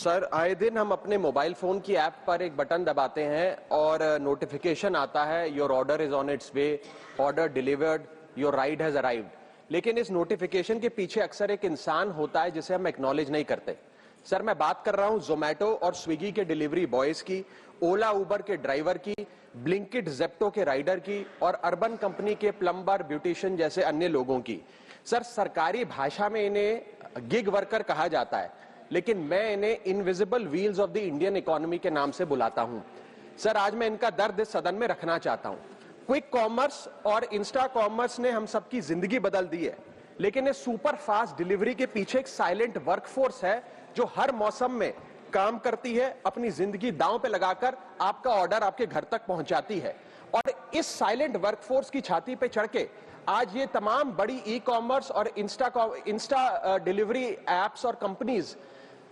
Sir, आए दिन हम अपने मोबाइल फोन की ऐप पर एक बटन दबाते हैं और नोटिफिकेशन आता है, your order is on it's way, order delivered, your ride has arrived. लेकिन इस नोटिफिकेशन के पीछे अक्सर एक इंसान होता है जिसे हम एक्नॉलेज नहीं करते। सर, मैं बात कर रहा हूं जोमेटो और स्विगी के डिलीवरी बॉयज की, ओला उबर के ड्राइवर की, ब्लिंकिट जेप्टो के राइडर की और अर्बन कंपनी के प्लम्बर, ब्यूटिशियन जैसे अन्य लोगों की। सर, सरकारी भाषा में इन्हें गिग वर्कर कहा जाता है, लेकिन मैं इन्हें invisible wheels of the Indian economy के नाम से बुलाता हूं। सर, आज मैं इनका दर्द इस सदन में रखना चाहता हूं। क्विक कॉमर्स और इंस्टा कॉमर्स ने हम सबकी जिंदगी बदल दी है, लेकिन इस सुपर फास्ट डिलीवरी के पीछे एक साइलेंट वर्कफोर्स है जो हर मौसम में काम करती है, अपनी जिंदगी दांव पे लगाकर आपका ऑर्डर आपके घर तक पहुंचाती है। और इस साइलेंट वर्कफोर्स की छाती पे चढ़ के आज ये तमाम बड़ी ई कॉमर्स और इंस्टा डिलीवरी एप्स और कंपनीज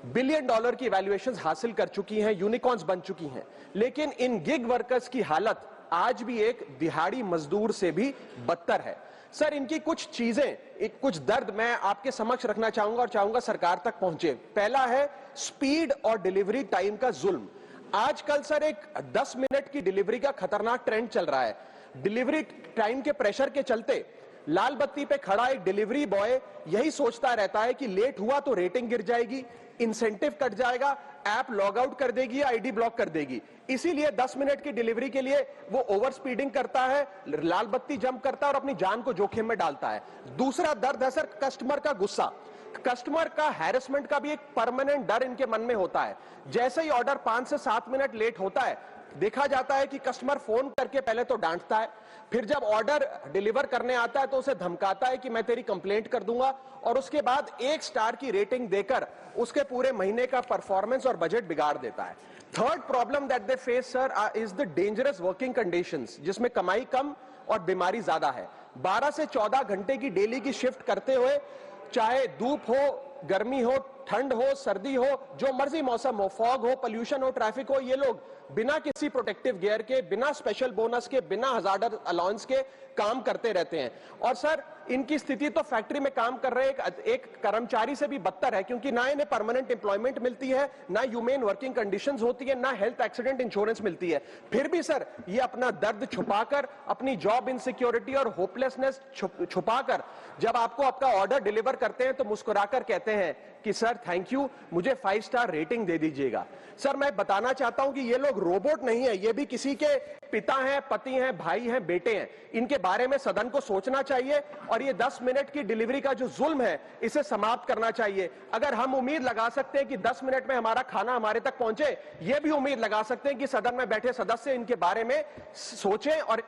बिलियन डॉलर की वैल्यूएशंस हासिल कर चुकी हैं, यूनिकॉर्न्स बन चुकी हैं। लेकिन इन गिग वर्कर्स की हालत आज भी एक दिहाड़ी मजदूर से भी बदतर है। सर, इनकी कुछ चीजें, कुछ दर्द मैं आपके समक्ष रखना चाहूंगा और चाहूंगा सरकार तक पहुंचे। पहला है स्पीड और डिलीवरी टाइम का जुल्म। आजकल सर एक 10 मिनट की डिलीवरी का खतरनाक ट्रेंड चल रहा है। डिलीवरी टाइम के प्रेशर के चलते लाल बत्ती पे खड़ा एक डिलीवरी बॉय यही सोचता रहता है कि लेट हुआ तो रेटिंग गिर जाएगी, इंसेंटिव कट जाएगा, ऐप लॉग आउट कर देगी, आईडी ब्लॉक कर देगी। इसीलिए 10 मिनट की डिलीवरी के लिए वो ओवर स्पीडिंग करता है, लाल बत्ती जंप करता है और अपनी जान को जोखिम में डालता है। दूसरा दर्द है सर कस्टमर का गुस्सा। कस्टमर का हैरेसमेंट का भी एक परमानेंट डर इनके मन में होता है। जैसे ही ऑर्डर 5 से 7 मिनट लेट होता है, देखा जाता है कि कस्टमर फोन करके पहले तो डांटता है, फिर जब ऑर्डर डिलीवर करने आता है तो उसे धमकाता है कि मैं तेरी कंप्लेंट कर दूंगा, और उसके बाद 1 स्टार की रेटिंग देकर उसके पूरे महीने का परफॉर्मेंस और बजट बिगाड़ देता है। Third problem that they face sir is the dangerous working conditions, जिसमें कमाई कम और बीमारी ज्यादा है। 12 से 14 घंटे की डेली की शिफ्ट करते हुए, चाहे धूप हो, गर्मी हो, ठंड हो, सर्दी हो, जो मर्जी मौसम हो, फॉग हो, पोल्यूशन हो, ट्रैफिक हो, ये लोग बिना किसी प्रोटेक्टिव गियर के, बिना स्पेशल बोनस के, बिना हजार्डर अलाउंस के काम करते रहते हैं। और सर, इनकी स्थिति तो फैक्ट्री में काम कर रहे एक कर्मचारी से भी बदतर है, क्योंकि ना इन्हें परमानेंट एम्प्लॉयमेंट मिलती है, ना ह्यूमेन वर्किंग कंडीशंस होती है, ना हेल्थ एक्सीडेंट इंश्योरेंस मिलती है। फिर भी सर ये अपना दर्द छुपाकर, अपनी जॉब इनसिक्योरिटी और होपलेसनेस छुपाकर जब आपको आपका ऑर्डर डिलीवर करते हैं तो मुस्कुराकर कहते हैं कि सर थैंक यू, मुझे 5 स्टार रेटिंग दे दीजिएगा। सर, मैं बताना चाहता हूं कि ये लोग रोबोट नहीं है, ये भी किसी के पिता हैं, पति हैं, भाई हैं, बेटे हैं। इनके बारे में सदन को सोचना चाहिए और ये 10 मिनट की डिलीवरी का जो जुल्म है इसे समाप्त करना चाहिए। अगर हम उम्मीद लगा सकते हैं कि 10 मिनट में हमारा खाना हमारे तक पहुंचे, ये भी उम्मीद लगा सकते हैं कि सदन में बैठे सदस्य इनके बारे में सोचें और